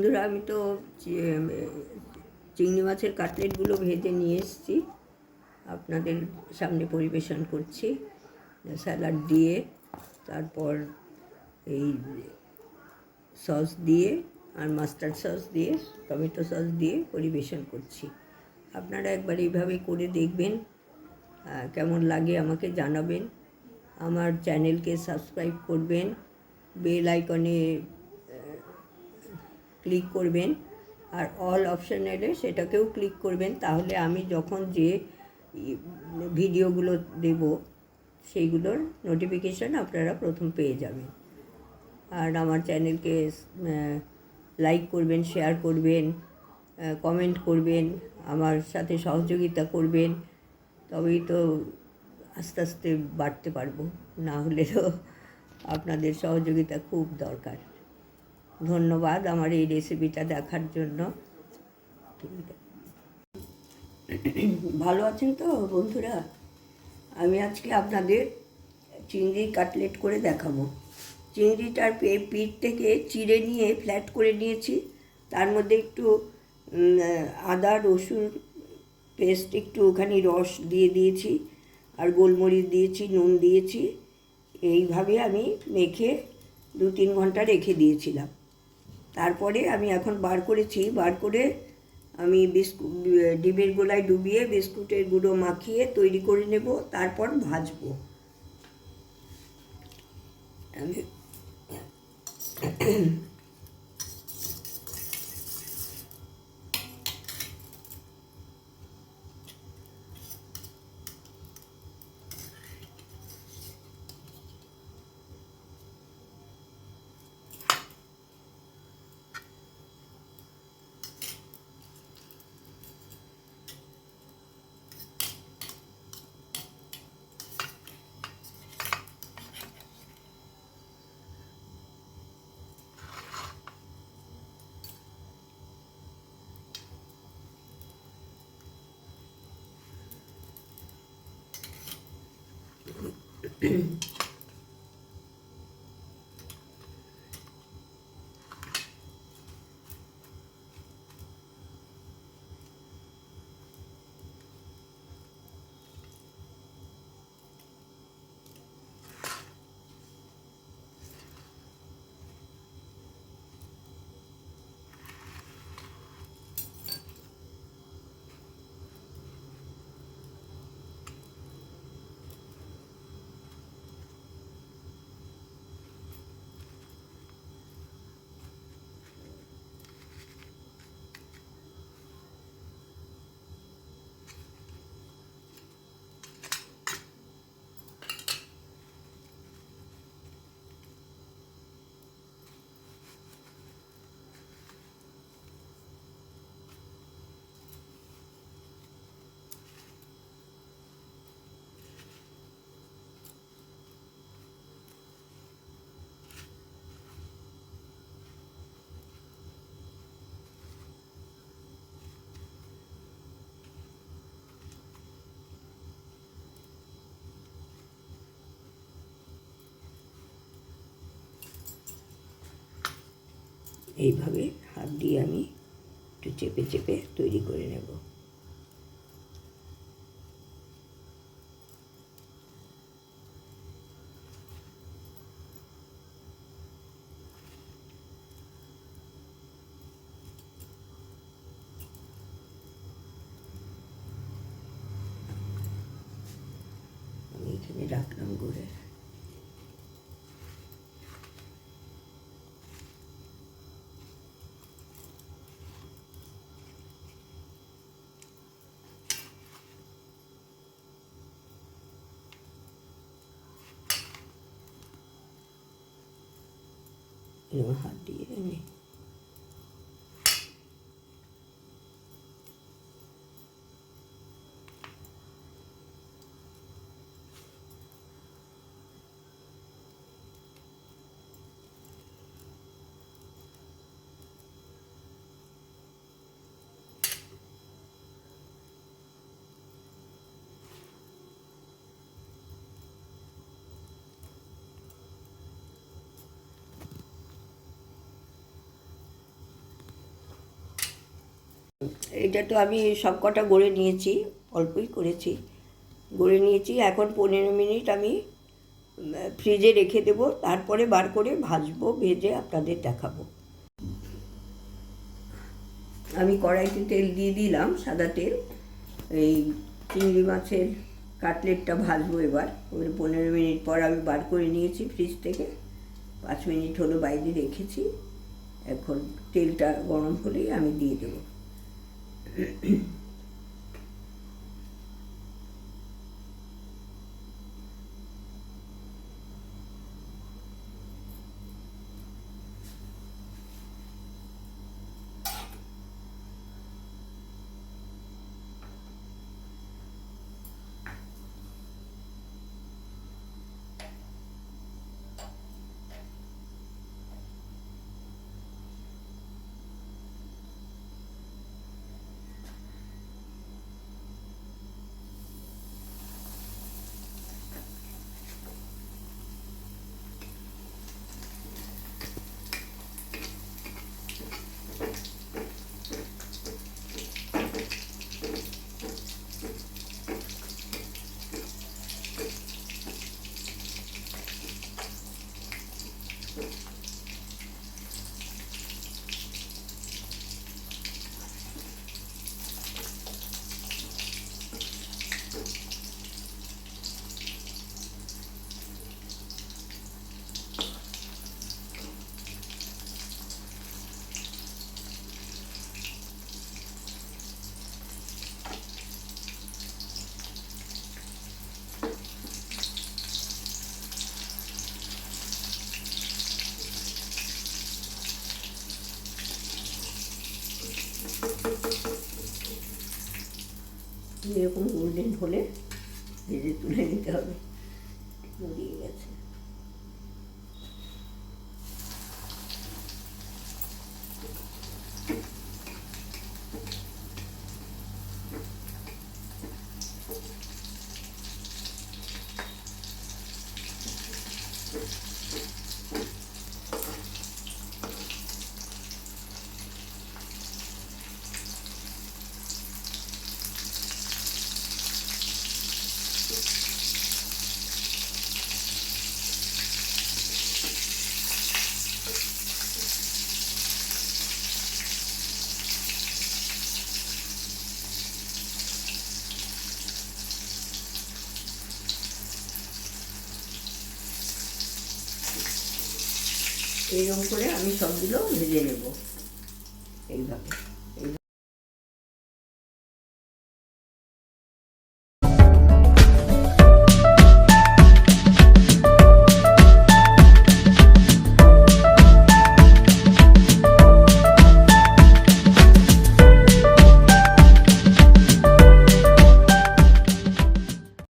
বন্ধুরা, আমি তো চিংড়ি মাছের কাটলেটগুলো ভেজে নিয়ে এসেছি, আপনাদের সামনে পরিবেশন করছি। স্যালাড দিয়ে, তারপর এই সস দিয়ে আর মাস্টার্ড সস দিয়ে, টমেটো সস দিয়ে পরিবেশন করছি। আপনারা একবার এইভাবে করে দেখবেন, কেমন লাগে আমাকে জানাবেন। আমার চ্যানেলকে সাবস্ক্রাইব করবেন, বেল আইকনে ক্লিক করবেন, আর অল অপশান এলে সেটাকেও ক্লিক করবেন। তাহলে আমি যখন যে ভিডিওগুলো দেব সেইগুলোর নোটিফিকেশান আপনারা প্রথম পেয়ে যাবেন। আর আমার চ্যানেলকে লাইক করবেন, শেয়ার করবেন, কমেন্ট করবেন, আমার সাথে সহযোগিতা করবেন, তবেই তো আস্তে আস্তে বাড়তে পারবো। না হলে তো আপনাদের সহযোগিতা খুব দরকার। ধন্যবাদ আমার এই রেসিপিটা দেখার জন্য। ভালো আছেন তো বন্ধুরা? আমি আজকে আপনাদের চিংড়ির কাটলেট করে দেখাবো। চিংড়িটার পিঠ থেকে চিড়ে নিয়ে ফ্ল্যাট করে নিয়েছি, তার মধ্যে একটু আদা রসুন পেস্ট, একটুখানি রস দিয়ে দিয়েছি, আর গোলমরিচ দিয়েছি, নুন দিয়েছি। এইভাবে আমি মেখে 2-3 ঘন্টা রেখে দিয়েছিলাম। তারপরে আমি এখন বার করেছি, বার করে আমি ডিমের গোলায় ডুবিয়ে বিস্কুটের গুঁড়ো মাখিয়ে তৈরি করে নেব, তারপর ভাজবো। আমি এইভাবে হাত দিয়ে আমি একটু চেপে চেপে তৈরি করে নেব। আমি এখানে রাখলাম করে। এরকম হাত দিয়ে আমি এটা তো আমি সব কটা গড়ে নিয়েছি, অল্পই করেছি, গড়ে নিয়েছি। এখন 15 মিনিট আমি ফ্রিজে রেখে দেবো, তারপরে বার করে ভাজবো, ভেজে আপনাদের দেখাবো। আমি কড়াইতে তেল দিয়ে দিলাম, সাদা তেল। এই চিংড়ি মাছের কাটলেটটা ভাজবো এবার। 15 মিনিট পর আমি বার করে নিয়েছি ফ্রিজ থেকে, 5 মিনিট হলো বাইরে রেখেছি। এখন তেলটা গরম হলেই আমি দিয়ে দেবো। এরকম গোল্ডেন হলে ভেজে তুলে নিতে হবে। মরিয়ে গেছে। এইরকম করে আমি সবগুলো ভেজে নেব এইভাবে।